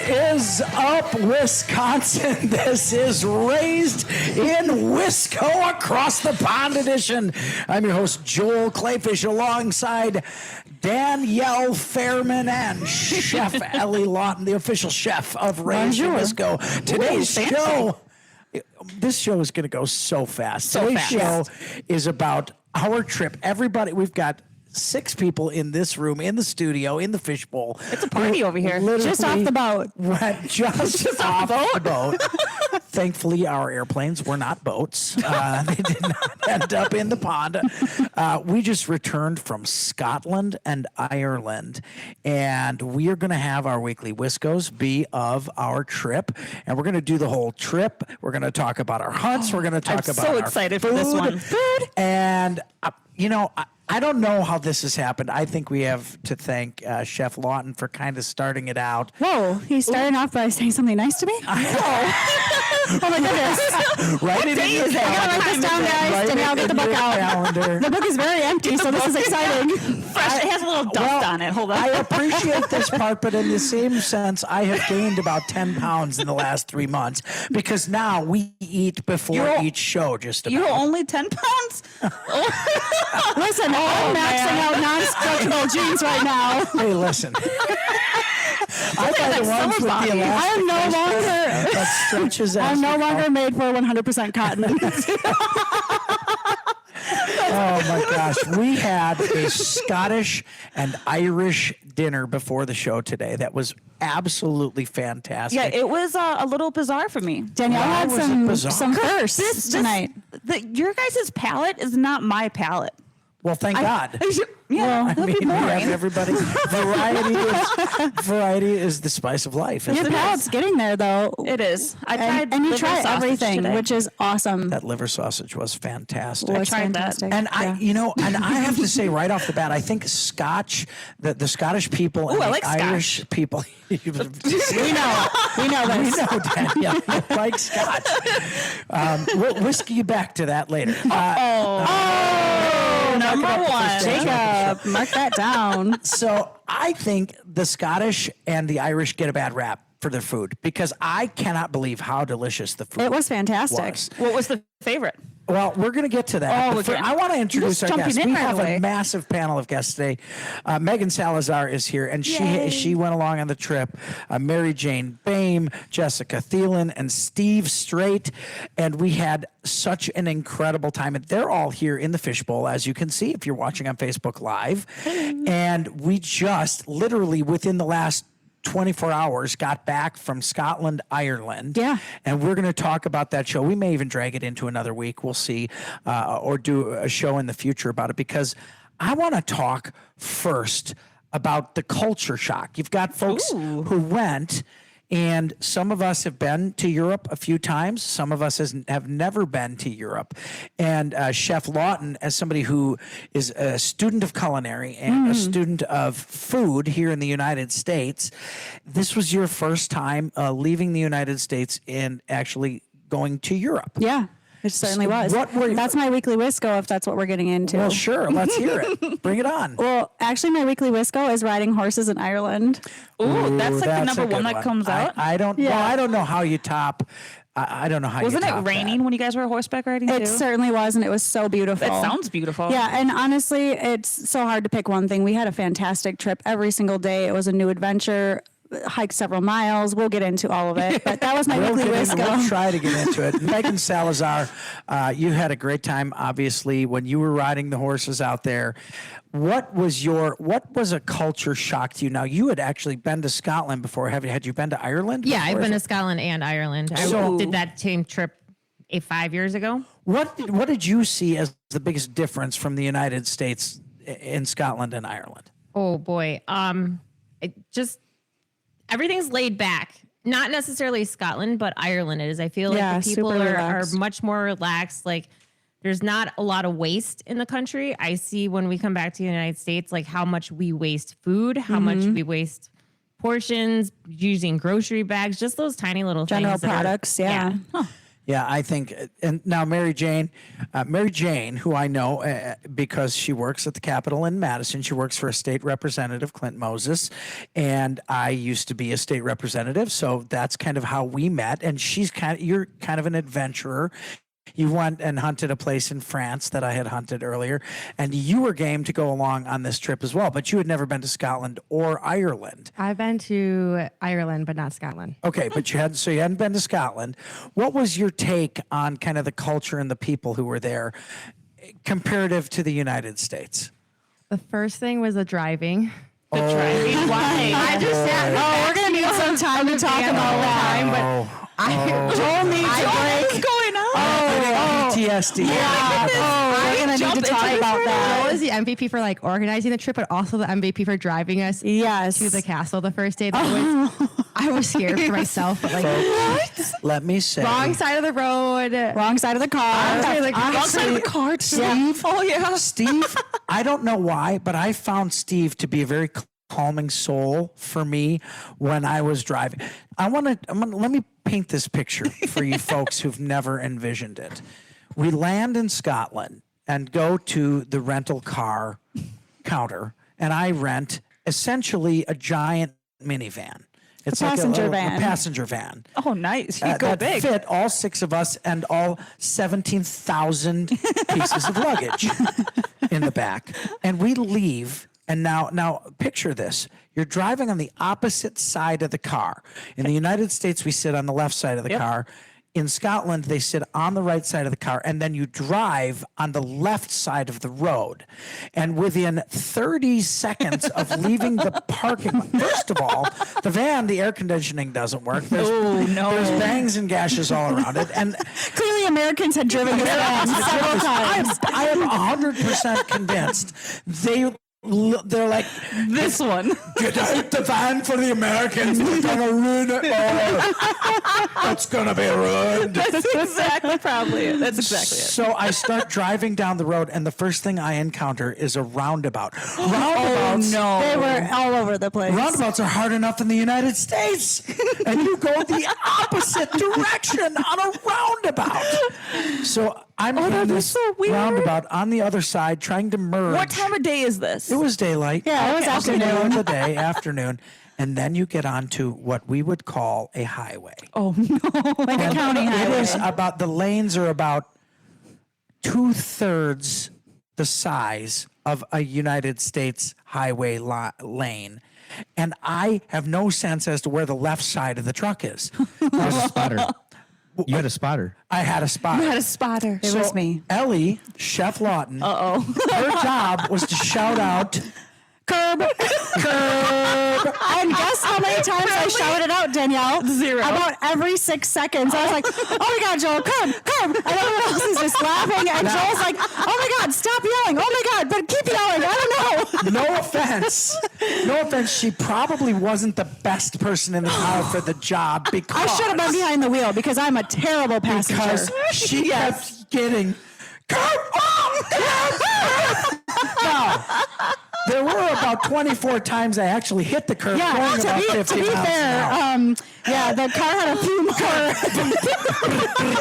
is up, Wisconsin? This is Raised in Wisco Across the Pond edition. I'm your host, Joel Clayfish, alongside Danielle Fairman and Chef Ellie Lawton, the official chef of Raised in Wisco. Today's show, this show is going to go so fast. Today's show is about our trip. Everybody, we've got 6 people in this room, in the studio, in the fishbowl. It's a party over here. Just off the boat. Just off the boat. Thankfully, our airplanes were not boats. They did not end up in the pond. We just returned from Scotland and Ireland, and we are going to have our weekly Wiscos be of our trip, and we're going to do the whole trip. We're going to talk about our hunts. We're going to talk about so our excited food. for this one. Food. And, I don't know how this has happened. I think we have to thank Chef Lawton for kind of starting it out. Whoa, he's starting off by saying something nice to me? Oh my goodness. Right in I gotta write this down, guys. Danielle, get the book out. Calendar. The book is very empty, so this is exciting. Fresh. It has a little dust on it. Hold on. I appreciate this part, but in the same sense, I have gained about 10 pounds in the last 3 months because now we eat before each show just about. You're only 10 pounds? Listen, I'm maxing out non-structural jeans right now. Hey, listen. I buy the ones with the elastic. I'm no longer made for 100% cotton. Oh my gosh. We had a Scottish and Irish dinner before the show today that was absolutely fantastic. Yeah, it was a little bizarre for me. Danielle had some firsts tonight. Your guys' palate is not my palate. Well, thank God. Yeah, I mean, we have everybody. Variety is the spice of life. Your palate's getting there, though. It is. I tried and you liver try sausage everything, today. which is awesome. That liver sausage was fantastic. Well, it's tried that. fantastic. And I have to say right off the bat, I think Scotch, the Scottish people and I the like Irish Scotch. people. we know this. We know, Danielle. You like Scotch. We'll whisk you back to that later. Number one. Jacob, mark that down. So I think the Scottish and the Irish get a bad rap for their food because I cannot believe how delicious the food It was fantastic. was. What was the favorite? Well, we're going to get to that. But I want to introduce our guests. We have a massive panel of guests today. Megan Salazar is here, and she went along on the trip. Mary Jane Boehm, Jessica Thielen, and Steve Strait. And we had such an incredible time. And they're all here in the fishbowl, as you can see if you're watching on Facebook Live. And we just literally within the last 24 hours got back from Scotland, Ireland. Yeah. And we're going to talk about that show. We may even drag it into another week. We'll see. Or do a show in the future about it because I want to talk first about the culture shock. You've got folks who went, and some of us have been to Europe a few times. Some of us have never been to Europe. And Chef Lawton, as somebody who is a student of culinary and a student of food here in the United States, this was your first time leaving the United States and actually going to Europe. Yeah. It certainly was. That's my weekly Wisco, if that's what we're getting into. Well, sure. Let's hear it. Bring it on. Well, actually, my weekly Wisco is riding horses in Ireland. Ooh, that's like the number one that comes out. I don't know how you top. I don't know how Wasn't you it top raining that. when you guys were horseback riding It too? certainly was, and it was so beautiful. It sounds beautiful. Yeah, and honestly, it's so hard to pick one thing. We had a fantastic trip every single day. It was a new adventure. Hiked several miles. We'll get into all of it, but that was my weekly Wisco. We'll try to get into it. Megan Salazar, you had a great time, obviously, when you were riding the horses out there. What was a culture shock to you? Now, you had actually been to Scotland before. Had you been to Ireland? Yeah, I've been to Scotland and Ireland. I did that same trip 5 years ago. What did you see as the biggest difference from the United States in Scotland and Ireland? Oh boy. Everything's laid back. Not necessarily Scotland, but Ireland is. I feel like the people are much more relaxed. Like there's not a lot of waste in the country. I see when we come back to the United States, like how much we waste food, how much we waste portions, using grocery bags, just those tiny little General things. products. Yeah. Yeah, Yeah, I think, and now Mary Jane, who I know because she works at the Capitol in Madison. She works for a state representative, Clint Moses, and I used to be a state representative, so that's kind of how we met. And you're kind of an adventurer. You went and hunted a place in France that I had hunted earlier, and you were game to go along on this trip as well, but you had never been to Scotland or Ireland. I've been to Ireland, but not Scotland. Okay, but you hadn't been to Scotland. What was your take on kind of the culture and the people who were there comparative to the United States? The first thing was the driving. Why? I just sat. Oh, we're gonna need some time to talk about that. Joel needs a break. What's going on? PTSD. We're gonna need to talk about that. Joel was the MVP for like organizing the trip, but also the MVP for driving us to the castle the first day. I was scared for myself, but like, what? Let me say. Wrong side of the road. Wrong side of the car. Wrong side of the car, Steve. Oh yeah, Steve. I don't know why, but I found Steve to be a very calming soul for me when I was driving. Let me paint this picture for you folks who've never envisioned it. We land in Scotland and go to the rental car counter, and I rent essentially a giant minivan. It's like a passenger van. Oh, nice. You go big. Fit all 6 of us and all 17,000 pieces of luggage in the back. And we leave. And now picture this. You're driving on the opposite side of the car. In the United States, we sit on the left side of the car. In Scotland, they sit on the right side of the car, and then you drive on the left side of the road. And within 30 seconds of leaving the parking lot, first of all, the van, the air conditioning doesn't work. There's bangs and gashes all around it. And clearly Americans had driven this van several times. I am 100% convinced they're like, this one. Get out the van for the Americans. We're gonna ruin it all. It's gonna be ruined. That's exactly probably it. That's exactly it. So I start driving down the road, and the first thing I encounter is a roundabout. Roundabouts. No. They were all over the place. Roundabouts are hard enough in the United States, and you go the opposite direction on a roundabout. So I'm in this roundabout on the other side, trying to merge. What time of day is this? It was daylight. Yeah, it was afternoon. The day, afternoon. And then you get onto what we would call a highway. Oh, no. Like a county highway. It is the lanes are about 2/3 the size of a United States highway lane. And I have no sense as to where the left side of the truck is. There's a spotter. You had a spotter. I had a spotter. You had a spotter. It was me. Ellie, Chef Lawton, her job was to shout out, curb, curb. And guess how many times I shouted out, Danielle? 0. About every 6 seconds. I was like, oh my God, Joel, curb, curb. And everyone else is just laughing. And Joel's like, oh my God, stop yelling. Oh my God, but keep yelling. I don't know. No offense. No offense. She probably wasn't the best person in the car for the job because I should have been behind the wheel because I'm a terrible passenger. Because she kept getting curb. Now, there were about 24 times I actually hit the curb. Yeah, going about 50 to be miles fair, an hour. yeah, the car had a few more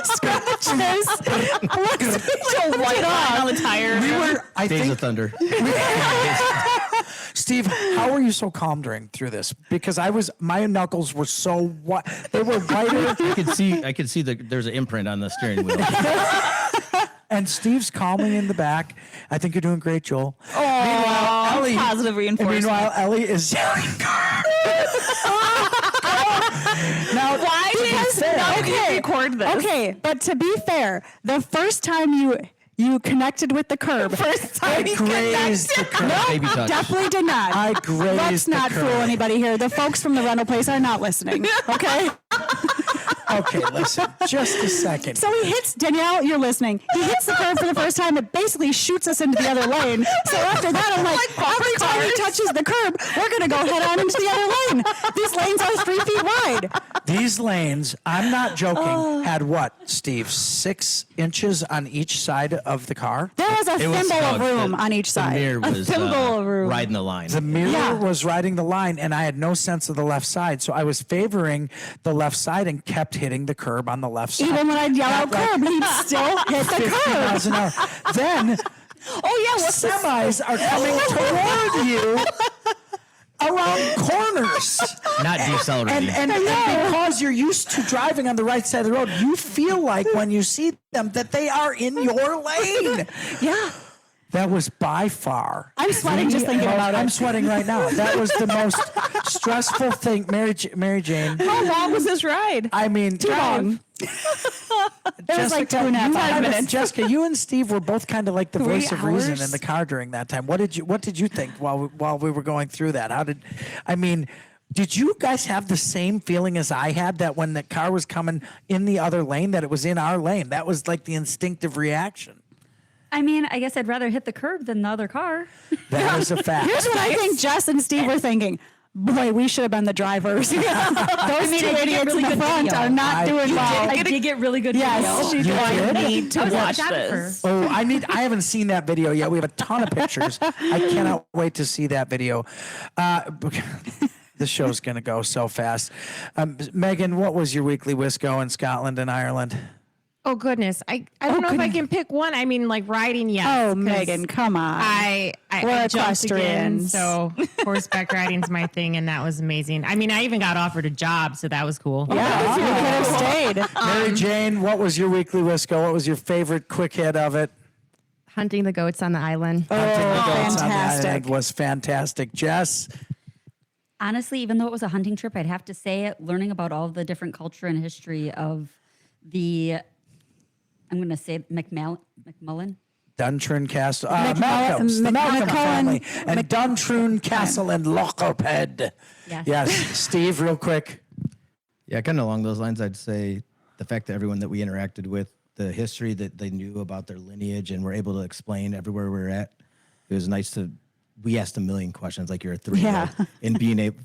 scratches. So white line on the tire. We were, I Days think, of Thunder. Steve, how were you so calm through this? Because my knuckles were so white. They were whiter. I could see there's an imprint on the steering wheel. And Steve's calming in the back. I think you're doing great, Joel. Oh, Meanwhile, Ellie, positive reinforcement. Meanwhile, Ellie is yelling. Now, why did you record this? Okay, but to be fair, the first time you connected with the curb. First time I grazed the curb. Baby touch. Definitely did not. I grazed Let's the not curb. fool anybody here. The folks from the rental place are not listening. Okay? Okay, listen, just a second. So he hits, Danielle, you're listening. He hits the curb for the first time. It basically shoots us into the other lane. So after that, I'm like, every time he touches the curb, we're going to go head on into the other lane. These lanes are 3 feet wide. These lanes, I'm not joking, had what, Steve, 6 inches on each side of the car? There was a thimble of room on each side. The mirror was thimble of room. riding the line. The mirror was riding the line, and I had no sense of the left side, so I was favoring the left side and kept hitting the curb on the left side. Even when I'd yell out curb, he'd still hit the 50 curb. miles an hour. Then semis are coming toward you around corners. Not decelerating. And because you're used to driving on the right side of the road, you feel like when you see them that they are in your lane. Yeah. That was by far. I'm sweating just thinking about it. I'm sweating right now. That was the most stressful thing. Mary Jane. How long was this ride? I mean, Too long. It was like 2.5 minutes. Jessica, you and Steve were both kind of like the 3 voice of reason hours? in the car during that time. What did you think while we were going through that? Did you guys have the same feeling as I had that when the car was coming in the other lane, that it was in our lane? That was like the instinctive reaction. I mean, I guess I'd rather hit the curb than the other car. That is a fact. Here's what I think Jess and Steve were thinking. Boy, we should have been the drivers. Those two idiots in the front are not doing well. I did get really good Yes, video. she did. I need to watch this. Oh, I haven't seen that video yet. We have a ton of pictures. I cannot wait to see that video. This show's going to go so fast. Megan, what was your weekly Wisco in Scotland and Ireland? Oh goodness, I don't know if I can pick one. I mean, like riding, yes. Oh, 'cause Megan, come on. I We're jumped again, equestrians. so horseback riding's my thing, and that was amazing. I mean, I even got offered a job, so that was cool. Yeah, you could have stayed. Mary Jane, what was your weekly Wisco? What was your favorite quick hit of it? Hunting the goats on the island. Hunting the goats on the fantastic. island was fantastic. Jess? Honestly, even though it was a hunting trip, I'd have to say learning about all the different culture and history of the, I'm going to say McMullen. Duntroon Castle, Malcolm's, the Malcolm family, and Duntroon Castle and Lochoped. Yes. Steve, real quick. Yeah, kind of along those lines, I'd say the fact that everyone that we interacted with, the history that they knew about their lineage and were able to explain everywhere we were at. It was nice we asked a million questions like you're a 3-year-old. And being able to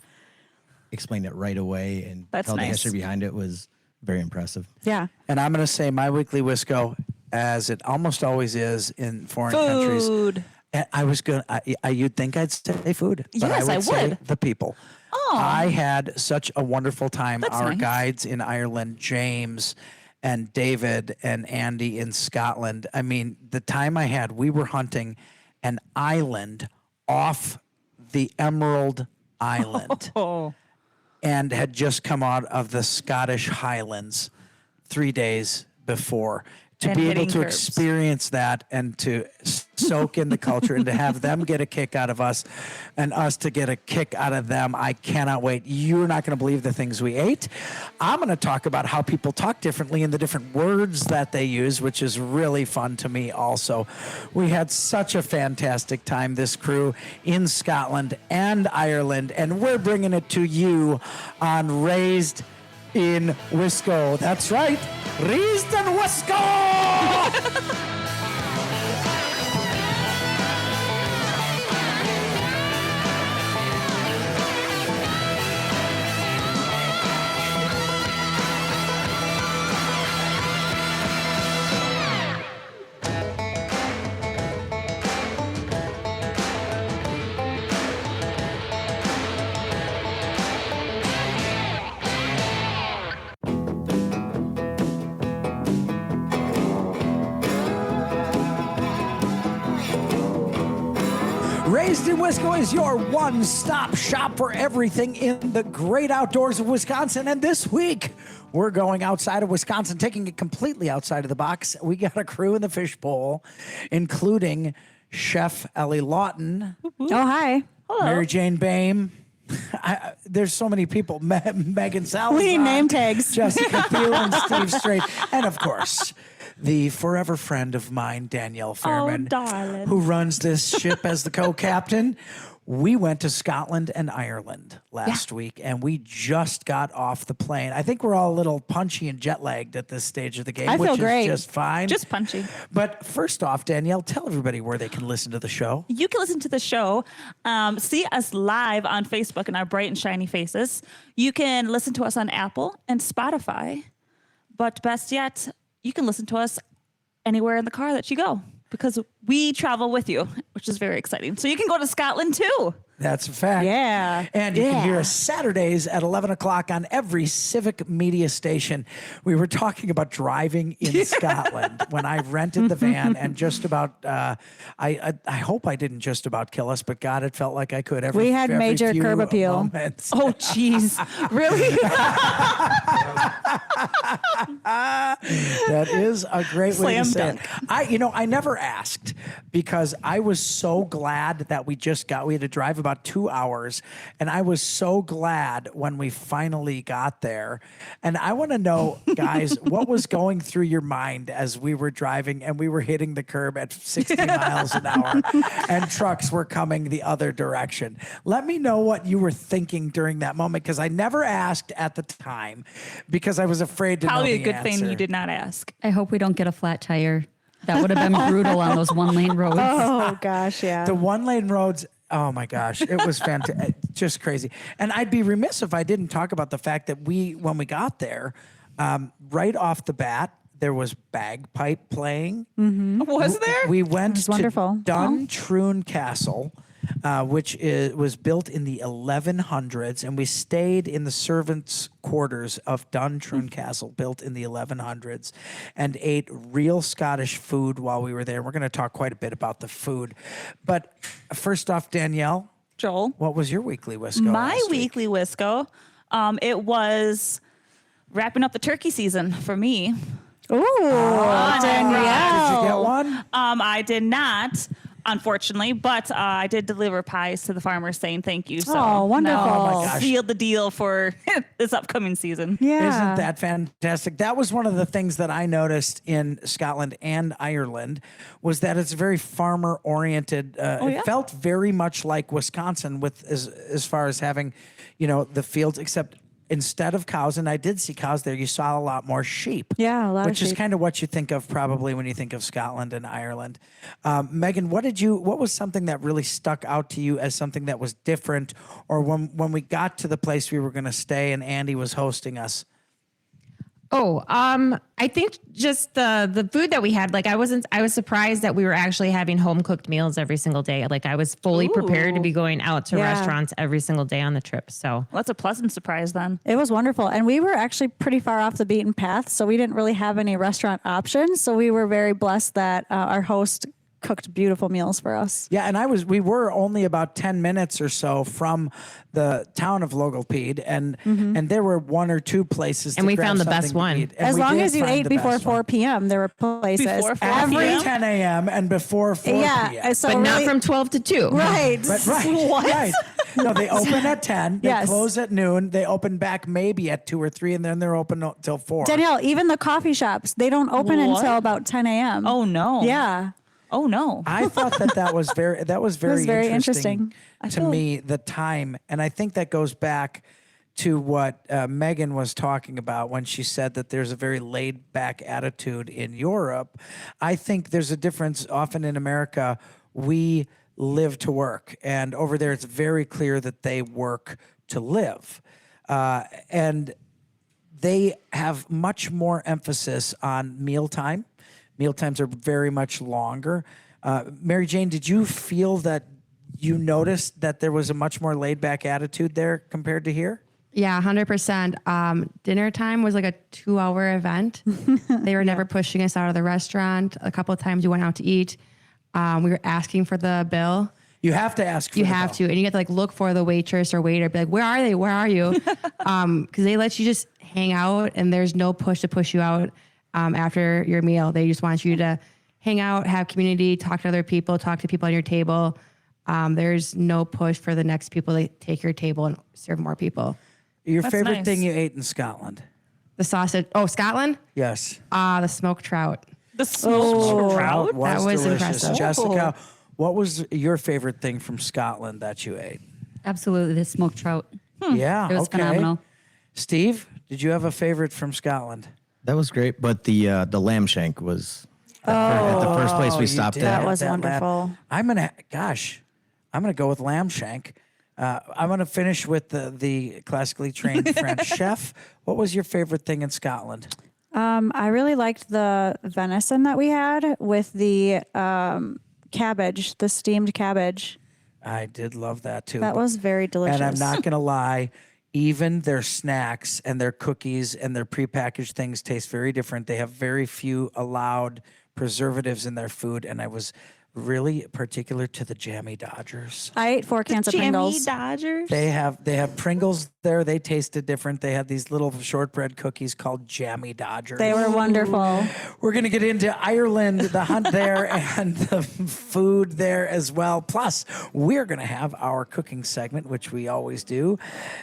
explain it right away and tell the history behind it was very impressive. Yeah. And I'm going to say my weekly Wisco, as it almost always is in foreign countries. Food. And I was going to, you'd think I'd say food, but Yes, I I would say would. the people. Oh. I had such a wonderful time. That's Our nice. guides in Ireland, James and David and Andy in Scotland. I mean, the time I had, we were hunting an island off the Emerald Island and had just come out of the Scottish Highlands 3 days before. To And be able hitting to curbs. experience that and to soak in the culture and to have them get a kick out of us and us to get a kick out of them, I cannot wait. You're not going to believe the things we ate. I'm going to talk about how people talk differently and the different words that they use, which is really fun to me also. We had such a fantastic time, this crew, in Scotland and Ireland, and we're bringing it to you on Raised in Wisco. That's right. Raised in Wisco! Raised in Wisco is your one-stop shop for everything in the great outdoors of Wisconsin. And this week, we're going outside of Wisconsin, taking it completely outside of the box. We got a crew in the fishbowl, including Chef Ellie Lawton, Oh, hi. Mary Jane Boehm. There's so many people. Megan Salazar. We need name tags. Jessica Thiel and Steve Strait. And of course, the forever friend of mine, Danielle Fairman, darling. who runs this ship as the co-captain. We went to Scotland and Ireland last week, and we just got off the plane. I think we're all a little punchy and jet-lagged at this stage of the game, I feel which great. is just fine. Just punchy. But first off, Danielle, tell everybody where they can listen to the show. You can listen to the show, see us live on Facebook in our bright and shiny faces. You can listen to us on Apple and Spotify. But best yet, you can listen to us anywhere in the car that you go because we travel with you, which is very exciting. So you can go to Scotland too. That's a fact. Yeah. And you can hear us Saturdays at 11 o'clock on every civic media station. We were talking about driving in Scotland when I rented the van and just about, I hope I didn't just about kill us, but God, it felt like I could. We had every major few curb appeal. moments. Oh, jeez. Really? That is a great way to Slam say dunk. it. I never asked because I was so glad that we had to drive about 2 hours, and I was so glad when we finally got there. And I want to know, guys, what was going through your mind as we were driving and we were hitting the curb at 60 miles an hour and trucks were coming the other direction? Let me know what you were thinking during that moment, because I never asked at the time because I was afraid to Probably know a the good answer. thing you did not ask. I hope we don't get a flat tire. That would have been brutal on those 1-lane roads. Oh gosh, yeah. The 1-lane roads, oh my gosh, it was fantastic, just crazy. And I'd be remiss if I didn't talk about the fact that when we got there, right off the bat, there was bagpipe playing. Was there? We went to wonderful. Duntroon Castle, which was built in the 1100s, and we stayed in the servants' quarters of Duntroon Castle, built in the 1100s, and ate real Scottish food while we were there. We're going to talk quite a bit about the food. But first off, Danielle, Joel? what was your weekly Wisco? My last week? weekly Wisco, it was wrapping up the turkey season for me. Ooh, Danielle. Did you get one? I did not, unfortunately, but I did deliver pies to the farmers saying thank you. So Oh, wonderful. now Oh, my gosh. sealed the deal for this upcoming season. Yeah. Isn't that fantastic? That was one of the things that I noticed in Scotland and Ireland was that it's very farmer oriented. It felt very much like Wisconsin with as far as having, the fields, except instead of cows, and I did see cows there, you saw a lot more sheep. Yeah, a lot of which is sheep. kind of what you think of probably when you think of Scotland and Ireland. Megan, what was something that really stuck out to you as something that was different, or when we got to the place we were going to stay and Andy was hosting us? I think just the food that we had, I was surprised that we were actually having home cooked meals every single day. I was fully prepared to be going out to restaurants every single day on the trip. So Well, that's a pleasant surprise then. It was wonderful. And we were actually pretty far off the beaten path, so we didn't really have any restaurant options. So we were very blessed that our host cooked beautiful meals for us. Yeah, and we were only about 10 minutes or so from the town of Logopede, and there were one or two places And to we grab found the something best to one. eat. And As we long did as you find ate the before best 4 one. p.m., there were places. Before 4 After p.m.? 10 a.m. and before 4 Yeah, p.m. so but not really- from 12 to 2. Right. But right. No, they open at 10. They Yes. close at noon. They open back maybe at 2 or 3, and then they're open till 4. Danielle, even the coffee shops, they don't open What? until about 10 a.m. Oh, no. Yeah. Oh, no. I thought that was very very interesting to feel- me, the time, and I think that goes back to what Megan was talking about when she said that there's a very laid back attitude in Europe. I think there's a difference. Often in America, we live to work, and over there it's very clear that they work to live, and they have much more emphasis on mealtime. Mealtimes are very much longer. Mary Jane, did you feel that you noticed that there was a much more laid back attitude there compared to here? Yeah, 100%. Dinner time was like a 2-hour event. They were never pushing us out of the restaurant. A couple of times we went out to eat. We were asking for the bill. You have to ask for You the have bill. to, and you have to look for the waitress or waiter. Be like, where are they? Where are you? Because they let you just hang out, and there's no push to push you out after your meal. They just want you to hang out, have community, talk to other people, talk to people on your table. There's no push for the next people to take your table and serve more people. Your That's favorite nice. thing you ate in Scotland? The sausage. Oh, Scotland? Yes. The smoked trout. The smoked trout? Trout was That was delicious. impressive. Jessica, what was your favorite thing from Scotland that you ate? Absolutely, the smoked trout. Yeah, It was okay. phenomenal. Steve, did you have a favorite from Scotland? That was great, but the lamb shank was at the first place we you stopped did. at. That was lamb. wonderful. I'm gonna go with lamb shank. I'm gonna finish with the classically trained French chef. What was your favorite thing in Scotland? I really liked the venison that we had with the cabbage, the steamed cabbage. I did love that too. That was very delicious. And I'm not going to lie, even their snacks and their cookies and their prepackaged things taste very different. They have very few allowed preservatives in their food. And I was really particular to the Jammy Dodgers. I ate 4 cans of Jammy Pringles. Dodgers. They have Pringles there. They tasted different. They had these little shortbread cookies called Jammy Dodgers. They were wonderful. We're going to get into Ireland, the hunt there, and the food there as well. Plus, we're going to have our cooking segment, which we always do.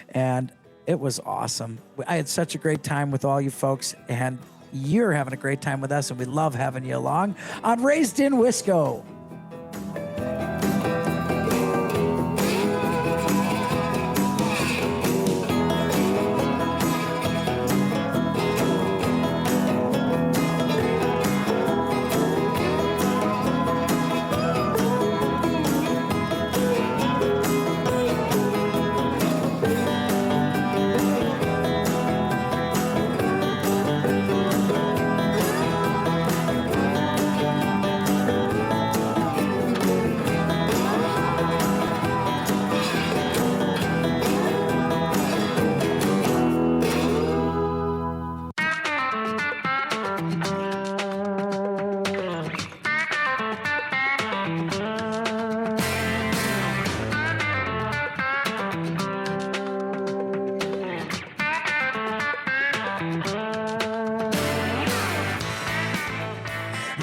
And it was awesome. I had such a great time with all you folks, and you're having a great time with us, and we love having you along on Raised in Wisco.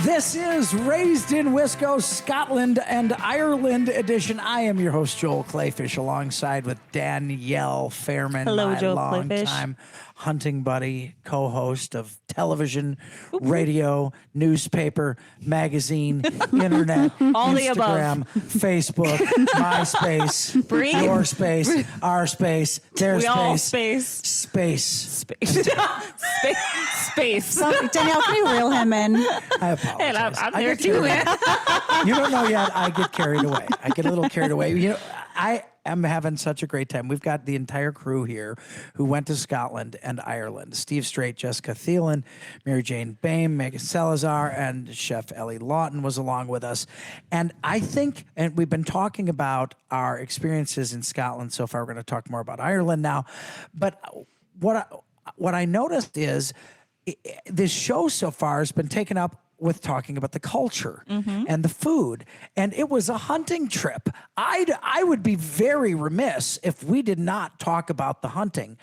This is Raised in Wisco, Scotland and Ireland edition. I am your host, Joel Clayfish, alongside with Danielle Fairman, Hello, my Joel Clayfish. longtime hunting buddy, co-host of television, radio, newspaper, magazine, internet, All the Instagram, Facebook, MySpace, Breathe. your space, our space, their We all space, space. space. Space. Danielle, can you reel him in? I apologize. And I'm I there get too, carried man. away. You don't know yet. I get carried away. I get a little carried away. You know, I am having such a great time. We've got the entire crew here who went to Scotland and Ireland. Steve Strait, Jessica Thielen, Mary Jane Boehm, Megan Salazar, and Chef Ellie Lawton was along with us. And I think, and we've been talking about our experiences in Scotland so far. We're going to talk more about Ireland now. But what I noticed is this show so far has been taken up with talking about the culture and the food. And it was a hunting trip. I would be very remiss if we did not talk about the hunting,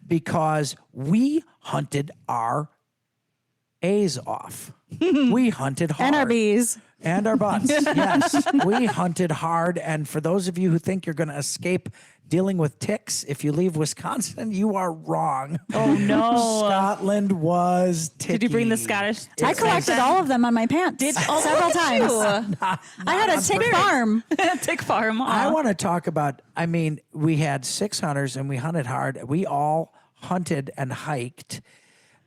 because we hunted our A's off. We hunted hard. And our bees. And our butts, yes. We hunted hard. And for those of you who think you're going to escape dealing with ticks, if you leave Wisconsin, you are wrong. Oh, no. Scotland was ticky. Did you bring the Scottish I ticks? collected all of them on my pants several times. I had a tick farm. Tick farm. I want to talk about, I mean, we had 6 hunters and we hunted hard. We all hunted and hiked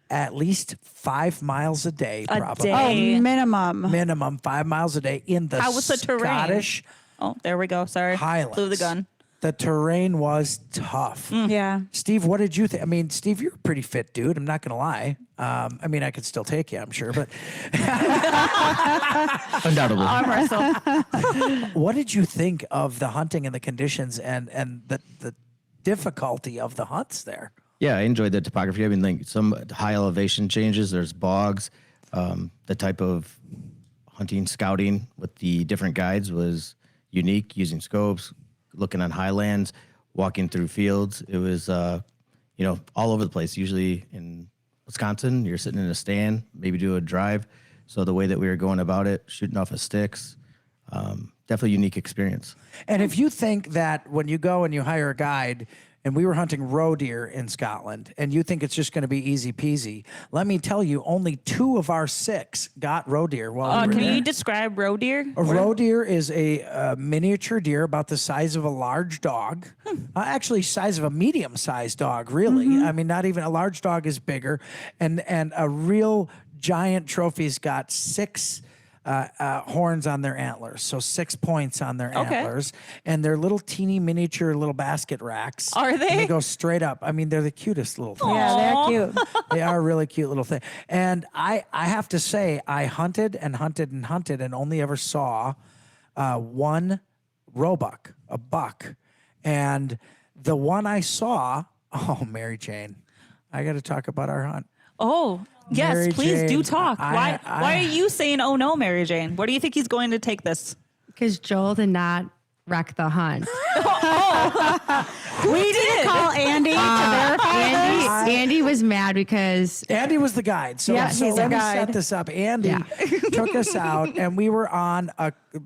at least 5 miles a day, probably. day. Oh, minimum. Minimum 5 miles a day in the How was the terrain? Scottish Oh, there we go. Sorry. Highlands. Flew the gun. The terrain was tough. Yeah. Steve, what did you think? I mean, Steve, you're a pretty fit dude. I'm not going to lie. I mean, I could still take you, I'm sure, but Undoubtedly. Arm wrestle. what did you think of the hunting and the conditions and the difficulty of the hunts there? Yeah, I enjoyed the topography. I mean, like some high elevation changes. There's bogs. The type of hunting, scouting with the different guides was unique. Using scopes, looking on highlands, walking through fields. It was, all over the place. Usually in Wisconsin, you're sitting in a stand, maybe do a drive. So the way that we were going about it, shooting off of sticks, definitely unique experience. And if you think that when you go and you hire a guide, and we were hunting roe deer in Scotland, and you think it's just going to be easy peasy, let me tell you, only 2 of our 6 got roe deer while we were Can there. you describe roe deer? A roe deer is a miniature deer about the size of a large dog. Actually, size of a medium-sized dog, really. I mean, not even a large dog is bigger. And a real giant trophy's got 6 horns on their antlers, so 6 points on their antlers, and they're little teeny miniature little basket racks. Are they? And they go straight up. I mean, they're the cutest little things. Yeah, they're cute. They are a really cute little thing. And I have to say, I hunted and hunted and hunted and only ever saw one roebuck, a buck. And the one I saw, Mary Jane, I got to talk about our hunt. Oh, yes, Mary please do Jane, talk. Why are you saying, oh no, Mary Jane? Where do you think he's going to take this? Because Joel did not wreck the hunt. We did call Andy to verify this. Andy was mad because Andy was the guide. So, Yeah, so he's let our me guide. set this up. Andy took us out, and we were on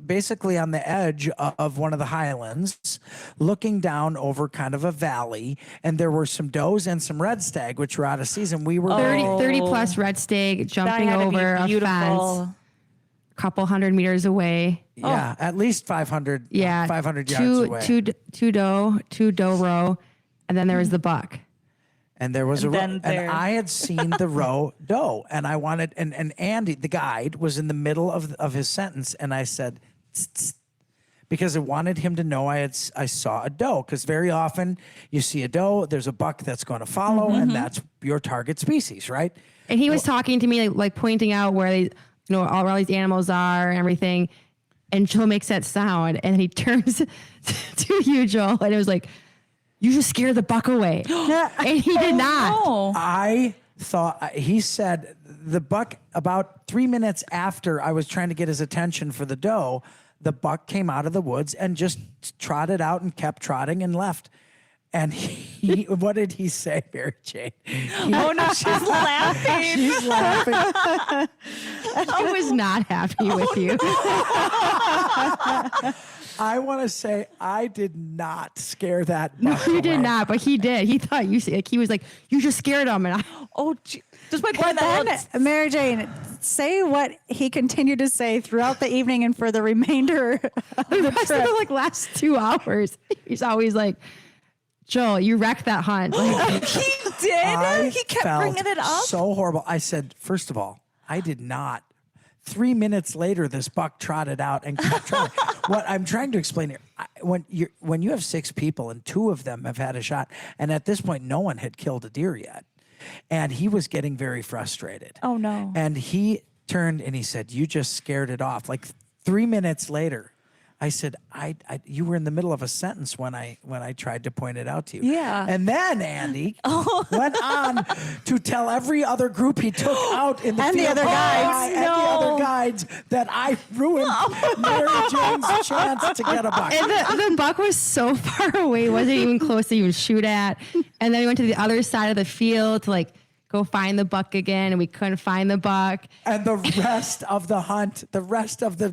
basically on the edge of one of the highlands, looking down over kind of a valley, and there were some does and some red stag, which were out of season. We were 30 plus red stag jumping That had to be over a beautiful. fence, a couple 100 meters away. yeah, at least 500, Yeah, 500 yards away. two doe row, and then there was the buck. And there was And a then roe, and there- I had seen the roe doe, and I wanted, and Andy, the guide, was in the middle of his sentence, and I said, "Tss, tss," because I wanted him to know I saw a doe, because very often you see a doe, there's a buck that's going to follow, Mm-hmm. and that's your target species, right? And he was talking to me, like pointing out where they, all these animals are and everything. And Joel makes that sound, and he turns to you, Joel, and it was like, "You just scared the buck away," and he did not. Oh, I thought he said the buck about 3 minutes after I was trying to get his attention for the doe, the buck came out of the woods and just trotted out and kept trotting and left. And he what did he say, Mary Jane? oh no, she's laughing. She's laughing. I was not happy with you. I want to say I did not scare that buck. You did away. not, but he did. He thought he was like, "You just scared him," and Oh, just by But going that then, look. Mary Jane, say what he continued to say throughout the evening and for the remainder of the the rest of trip. the last 2 hours, he's always like, "Joel, you wrecked that hunt." Like, He did. I He kept felt bringing it up. so horrible. I said, first of all, I did not. 3 minutes later, this buck trotted out and kept trotting. What I'm trying to explain here, when you have 6 people and 2 of them have had a shot, and at this point, no one had killed a deer yet, and he was getting very frustrated. Oh, no. And he turned and he said, "You just scared it off." Like 3 minutes later, I said, you were in the middle of a sentence when I tried to point it out to you. Yeah. And then Andy went on to tell every other group he took out in the And the field. other guides. And the other guides that I ruined Mary Jane's chance to get a buck. and the buck was so far away, wasn't even close to even shoot at. And then we went to the other side of the field to go find the buck again, and we couldn't find the buck. And the rest of the hunt, the rest of the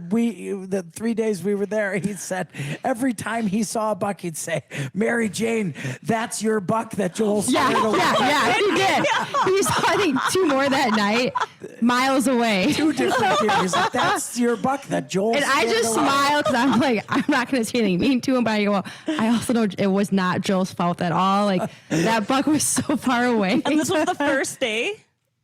3 days we were there, he said every time he saw a buck, he'd say, "Mary Jane, that's your buck that Joel scared away." Yeah, he did. He saw, I think, 2 more that night, miles away. 2 different deer. He's like, "That's your buck that Joel And I scared just away." smiled because I'm like, I'm not going to say anything mean to him, but I go, well, I also know it was not Joel's fault at all. Like, that buck was so far away. And this was the first day.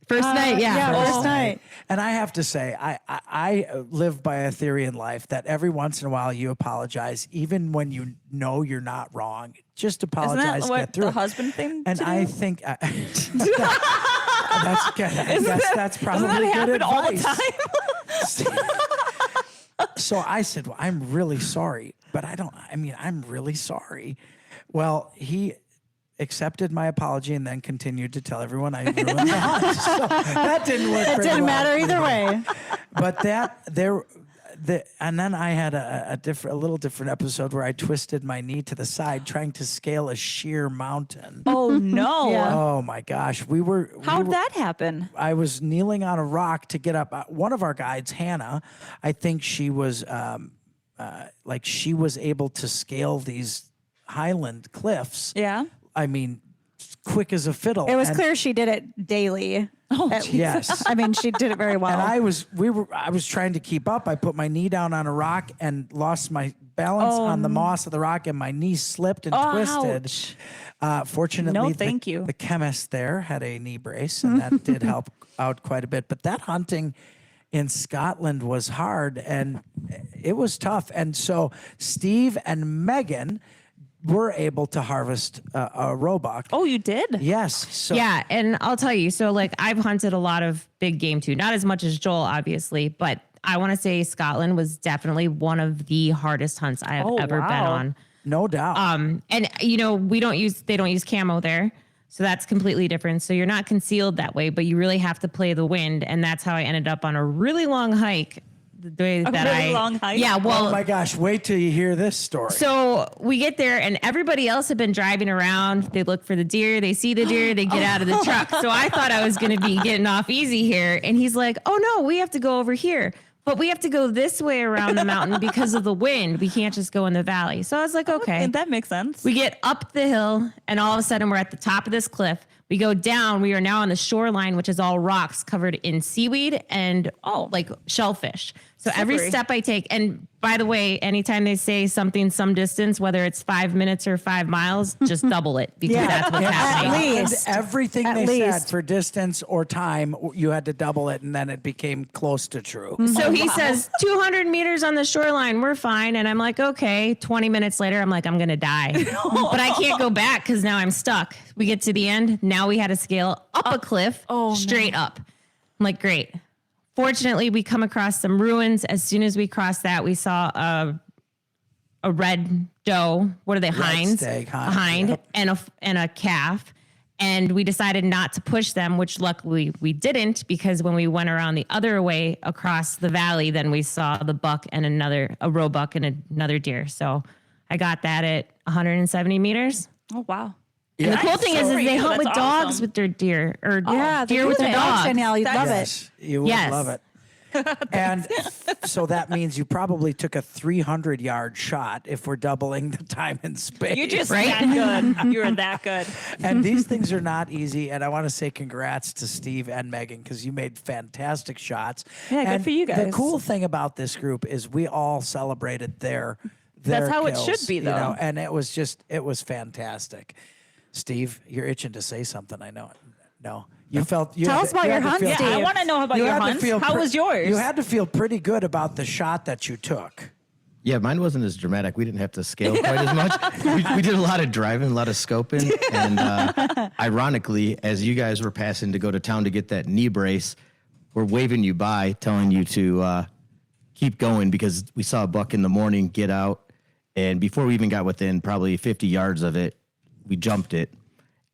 First night, yeah. First night. And I have to say, I live by a theory in life that every once in a while you apologize, even when you know you're not wrong. Just Isn't apologize, that what get through the it. husband thing And to I do? think that's good. I guess that's probably Doesn't that good happen all the advice. time? So I said, "Well, I'm really sorry, but I'm really sorry." Well, he accepted my apology and then continued to tell everyone I ruined the hunt. So that didn't work. It very didn't well. matter either way. But and then I had a little different episode where I twisted my knee to the side trying to scale a sheer mountain. Oh no. Yeah. Oh my gosh, How'd that happen? I was kneeling on a rock to get up. One of our guides, Hannah, I think she was she was able to scale these highland cliffs. Yeah. I mean, quick as a fiddle. It was And- clear she did it daily. Oh, Yes. I mean, she did it very well. And I was trying to keep up. I put my knee down on a rock and lost my balance on the moss of the rock, and my knee slipped and twisted. Fortunately, No, thank you. The chemist there had a knee brace, and that did help out quite a bit. But that hunting in Scotland was hard, and it was tough. And so Steve and Megan were able to harvest a roebuck. Oh, you did? Yes. So Yeah, and I'll tell you, so I've hunted a lot of big game too. Not as much as Joel, obviously, but I want to say Scotland was definitely one of the hardest hunts I have ever been on. No doubt. And you know, they don't use camo there. So that's completely different. So you're not concealed that way, but you really have to play the wind. And that's how I ended up on a really long hike. Long hike? Yeah, well, oh my gosh, wait till you hear this story. so we get there and everybody else had been driving around. They look for the deer. They see the deer. They get out of the truck. So I thought I was going to be getting off easy here. And he's like, oh no, we have to go over here. But we have to go this way around the mountain because of the wind. We can't just go in the valley. So I was like, okay. That makes sense. We get up the hill and all of a sudden we're at the top of this cliff. We go down. We are now on the shoreline, which is all rocks covered in seaweed and like shellfish. So every step I take, and by the way, anytime they say something, some distance, whether it's 5 minutes or 5 miles, just double it because that's what's happening. And everything they said for distance or time, you had to double it, and then it became close to true. So he says 200 meters on the shoreline, we're fine. And I'm like, okay. 20 minutes later, I'm like, I'm going to die. But I can't go back because now I'm stuck. We get to the end. Now we had to scale up a cliff straight up. I'm like, great. Fortunately, we come across some ruins. As soon as we crossed that, we saw a red doe. What are they? Hinds. Stag, a hind yep. and a calf. And we decided not to push them, which luckily we didn't, because when we went around the other way across the valley, then we saw the buck and a roebuck and another deer. So I got that at 170 meters. Oh, wow. And the cool thing is they hunt with That's dogs awesome. with their deer, or Yeah, deer with their dogs. Danielle, you'd love Yes, it. you would Yes. love it. And so that means you probably took a 300-yard shot if we're doubling the time and space. You're just Right? that good. You're that good. And these things are not easy. And I want to say congrats to Steve and Megan because you made fantastic shots. Yeah, good and for you The guys. cool thing about this group is we all celebrated their That's how it kills, should be, you know, though. and it was fantastic. Steve, you're itching to say something. I know it. No. You felt. You Tell had us to- about you your had to hunt, feel- Steve. I want to know about you your had to hunts. feel How pre- was yours? You had to feel pretty good about the shot that you took. Yeah, mine wasn't as dramatic. We didn't have to scale quite as much. We did a lot of driving, a lot of scoping. And ironically, as you guys were passing to go to town to get that knee brace, we're waving you by, telling you to keep going because we saw a buck in the morning get out. And before we even got within probably 50 yards of it, we jumped it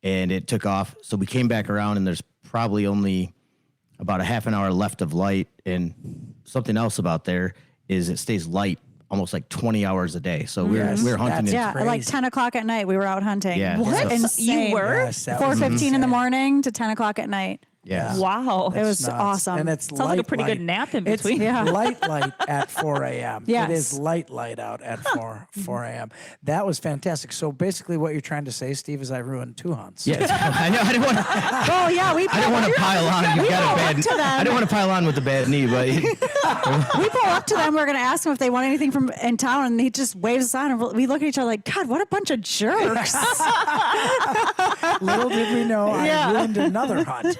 and it took off. So we came back around and there's probably only about a half an hour left of light. And something else about there is it stays light almost like 20 hours a day. So we're hunting it. Yeah, at like 10 o'clock at night, we were out hunting. Yeah. What? So- Insane. You were? Yes, that was 4:15 in the insane. morning to 10 o'clock at night. Yeah. Wow. It was Nuts. awesome. And it's Sounds like a light, pretty good light. nap in It's between. Yeah. light at 4 a.m. Yes. It is light out at 4 a.m. That was fantastic. So basically what you're trying to say, Steve, is I ruined 2 hunts. Yeah, I know. I didn't want. Oh, yeah. We I didn't want to pile on. You've got a bad. to them. I didn't want to pile on with the bad knee, but We pull up to them. We're going to ask them if they want anything from in town, and he just waves us on. And we look at each other like, God, what a bunch of jerks. Little did we know Yeah. I ruined another hunt.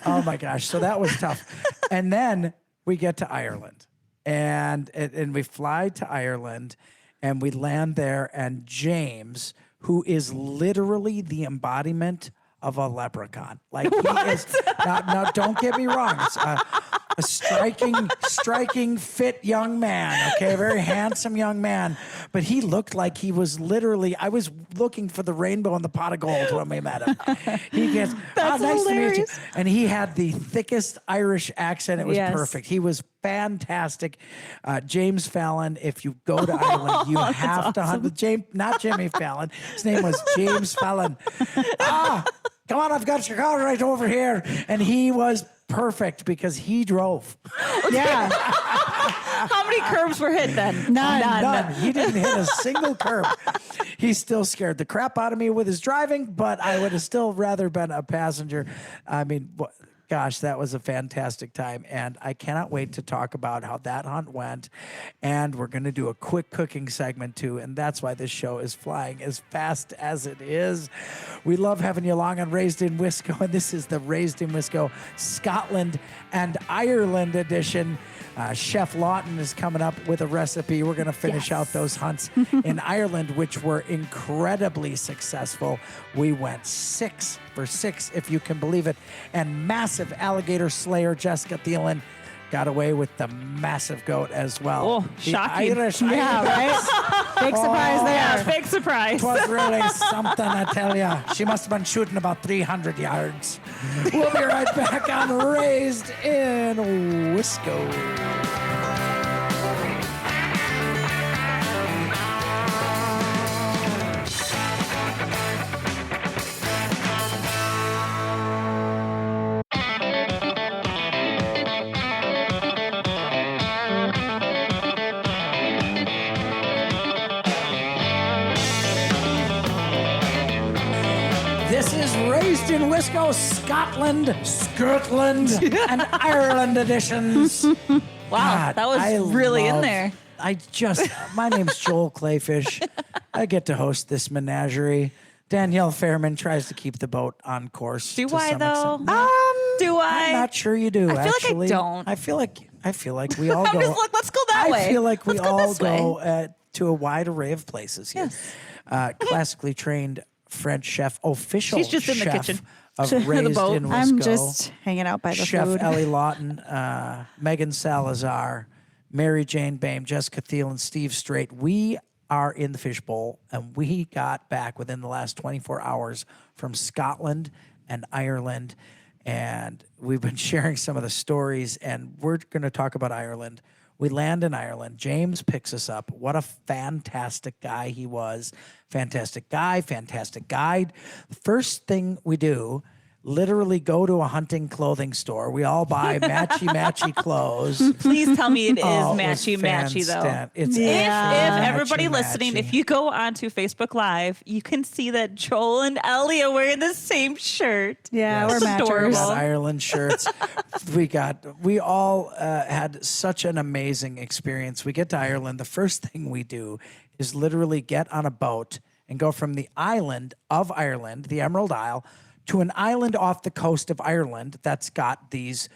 Oh my gosh. So that was tough. And then we get to Ireland and we fly to Ireland and we land there and James, who is literally the embodiment of a leprechaun. Like he is, now don't get me wrong. It's a striking, fit young man. Okay, a very handsome young man. But he looked like he was literally. I was looking for the rainbow in the pot of gold when we met him. He gets, That's nice to meet you. hilarious. And he had the thickest Irish accent. It was Yes. perfect. He was fantastic. James Fallon. If you go to Ireland, you have to hunt with James, not Jimmy Fallon. His name was James Fallon. Come on, I've got your car right over here. And he was perfect because he drove. Yeah. How many curbs were hit then? None. He didn't hit a single curb. He still scared the crap out of me with his driving, but I would have still rather been a passenger. I mean, gosh, that was a fantastic time. And I cannot wait to talk about how that hunt went. And we're going to do a quick cooking segment too. And that's why this show is flying as fast as it is. We love having you along on Raised in Wisco. And this is the Raised in Wisco Scotland and Ireland edition. Chef Lawton is coming up with a recipe. We're going to finish out those hunts in Ireland, which were incredibly successful. We went 6 for 6, if you can believe it. And massive alligator slayer Jessica Thielen got away with the massive goat as well. Oh, The shocking. Irish. Yeah, right? Big surprise there. Big surprise. It was really something, I tell ya. She must have been shooting about 300 yards. We'll be right back on Raised in Wisco. This is Raised in Wisco, Scotland, and Ireland editions. Wow, God, that was I really in love- there. My name's Joel Clayfish. I get to host this menagerie. Danielle Fairman tries to keep the boat on course. Do to I some though? extent. Do I? I'm not sure you do. I feel like I actually. don't. I feel like we all I'm go. just like, let's go that way. I feel like we Let's go all this way. go to a wide array of places here. Yes. Classically trained French chef, official She's just in the chef kitchen. of The Raised boat. in Wisco. I'm just hanging out by the Chef food. Ellie Lawton, Megan Salazar, Mary Jane Bame, Jessica Thiel, and Steve Strait. We are in the fishbowl, and we got back within the last 24 hours from Scotland and Ireland, and we've been sharing some of the stories, and we're going to talk about Ireland. We land in Ireland. James picks us up. What a fantastic guy he was. Fantastic guy, fantastic guide. First thing we do, literally go to a hunting clothing store. We all buy matchy clothes. Please tell me it is Oh, it was matchy though. It's If everybody matchy-matchy. listening, if you go onto Facebook Live, you can see that Joel and Ellie are wearing the same shirt. Yeah, Yes. we're matchers. Adorable. got Ireland shirts. we all had such an amazing experience. We get to Ireland. The first thing we do is literally get on a boat and go from the island of Ireland, the Emerald Isle, to an island off the coast of Ireland that's got these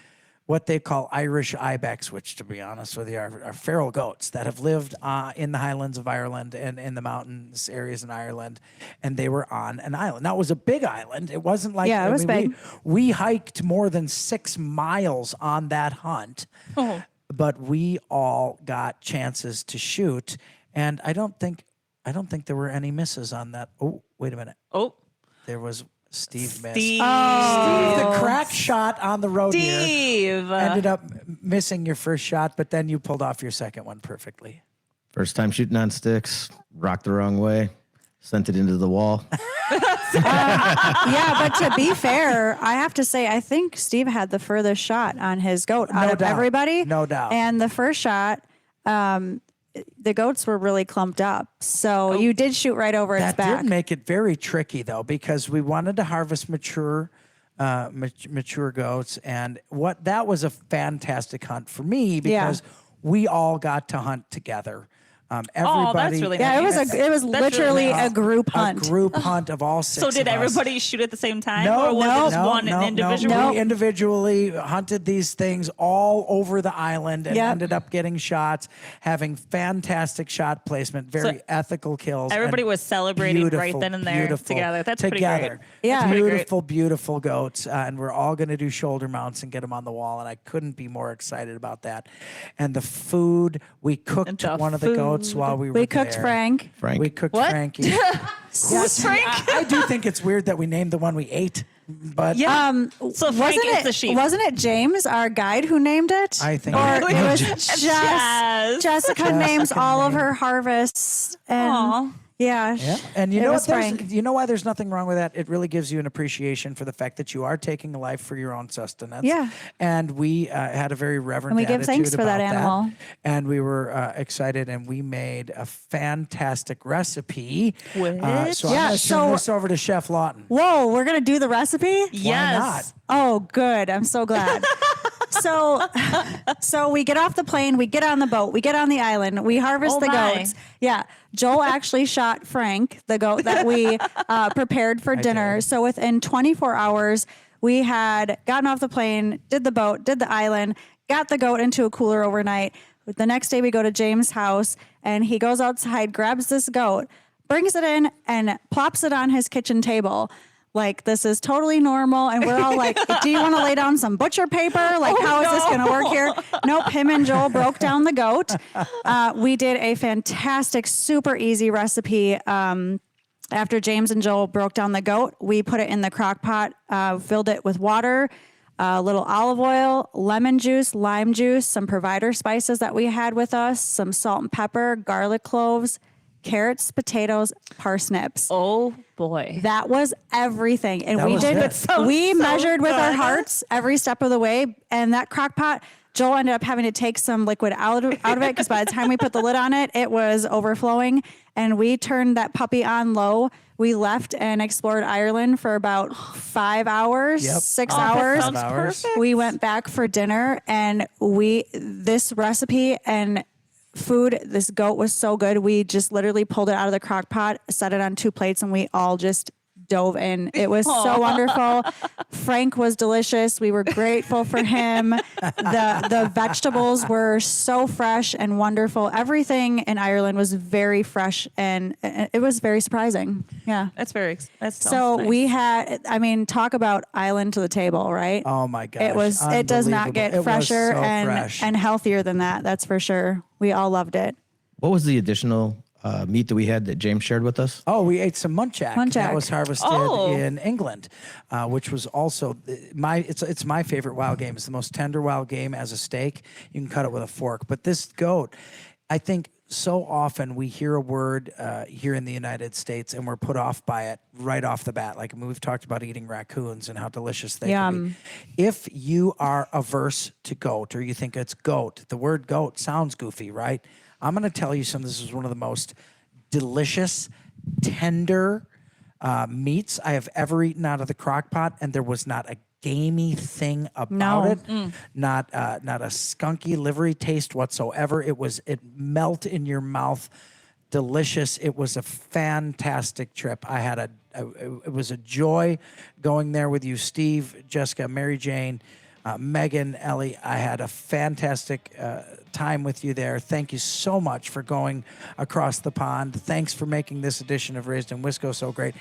what they call Irish ibex, which, to be honest with you, are feral goats that have lived in the highlands of Ireland and in the mountains areas in Ireland, and they were on an island. Now, it was a big island. It wasn't like Yeah, it was big. We hiked more than 6 miles on that hunt, but we all got chances to shoot, and I don't think there were any misses on that. Oh, wait a minute. Oh, There was Steve missed. Steve. The crack shot on the road here Steve. ended up missing your first shot, but then you pulled off your second one perfectly. First time shooting on sticks, rocked the wrong way, sent it into the wall. Yeah, but to be fair, I have to say, I think Steve had the furthest shot on his goat out of doubt. everybody. No doubt. And the first shot, the goats were really clumped up. So you did shoot right over its That back. did make it very tricky, though, because we wanted to harvest mature goats, and that was a fantastic hunt for me because we all got to hunt together. Everybody, that's really Yeah, nice. it was literally really nice. a group hunt. A group hunt of all 6 So did of us. everybody shoot at the same time? No, or was no, it just one no, individual? No. We individually hunted these things all over the island and Yep. ended up getting shots, having fantastic shot placement, very ethical kills. Everybody and was celebrating right then and there beautiful together. That's pretty together. great. Yeah. That's pretty great. Beautiful, beautiful goats. And we're all going to do shoulder mounts and get them on the wall. And I couldn't be more excited about that. And the food, we cooked the one of the goats food. while we were We cooked there. Frank. Frank. We cooked What? Frankie. Yes, Frank? I do think it's weird that we named the one we ate, but Yeah. So Frank wasn't is it? the sheep. Wasn't it James, our guide, who named it? I think Or it it was Jess. Jessica names all of her harvests. And Aw. yeah, Yeah, and you it know was what? Frank. You know why there's nothing wrong with that? It really gives you an appreciation for the fact that you are taking a life for your own sustenance. Yeah. and we had a very reverent And we give attitude thanks for that about animal. and we were excited, and we made a fantastic recipe. With? So I'm Yeah, going to so- turn this over to Chef Lawton. Whoa, we're gonna do the recipe? Yes. Oh, good. I'm so glad. So we get off the plane, we get on the boat, we get on the island, we harvest Oh the my. goats. Yeah. Joel actually shot Frank, the goat that we prepared for dinner. did. So within 24 hours, we had gotten off the plane, did the boat, did the island, got the goat into a cooler overnight. The next day we go to James' house and he goes outside, grabs this goat, brings it in and plops it on his kitchen table. Like, this is totally normal. And we're all like, do you want to lay down some butcher paper? Like, how is this going to work here? Nope. Him and Joel broke down the goat. We did a fantastic, super easy recipe. After James and Joel broke down the goat, we put it in the crock pot, filled it with water, a little olive oil, lemon juice, lime juice, some provider spices that we had with us, some salt and pepper, garlic cloves, carrots, potatoes, parsnips. Oh boy. That was everything. And That we was did it. we measured with our good. hearts every step of the way. And that crock pot, Joel ended up having to take some liquid out of it because by the time we put the lid on it, it was overflowing. And we turned that puppy on low. We left and explored Ireland for about 5 hours, Yep. 6 that hours. sounds perfect. We went back for dinner, and this recipe and food, this goat was so good. We just literally pulled it out of the crock pot, set it on 2 plates, and we all just dove in. It was so wonderful. Frank was delicious. We were grateful for him. The vegetables were so fresh and wonderful. Everything in Ireland was very fresh, and it was very surprising. Yeah. That's So nice. we had, I mean, talk about island to the table, right? Oh my gosh. It does not get Unbelievable. It was fresher so fresh. and healthier than that. That's for sure. We all loved it. What was the additional meat that we had that James shared with us? Oh, we ate some muntjac. That Muntjac. was harvested Oh. in England, which was also it's my favorite wild game. It's the most tender wild game as a steak. You can cut it with a fork. But this goat, I think so often we hear a word here in the United States and we're put off by it right off the bat. Like, I mean, we've talked about eating raccoons and how delicious they can be. If you are averse to goat or you think it's goat, the word goat sounds goofy, right? I'm going to tell you something. This is one of the most delicious, tender meats I have ever eaten out of the crock pot, and there was not a gamey thing about it, not a skunky livery taste whatsoever. It melt in your mouth, delicious. It was a fantastic trip. I had it was a joy going there with you, Steve, Jessica, Mary Jane, Megan, Ellie. I had a fantastic time with you there. Thank you so much for going across the pond. Thanks for making this edition of Raised in Wisco so great.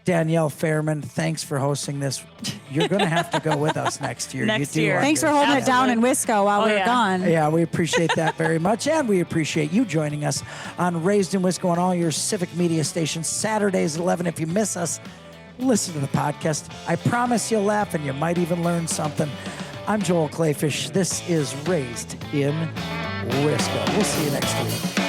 Danielle Fairman, thanks for hosting this. You're going to have to go with us next year. Next you do year. Thanks for holding it down in Wisco while we were gone. Yeah, we appreciate that very much. And we appreciate you joining us on Raised in Wisco on all your civic media stations, Saturdays at 11. If you miss us, listen to the podcast. I promise you'll laugh and you might even learn something. I'm Joel Clayfish. This is Raised in Wisco. We'll see you next week.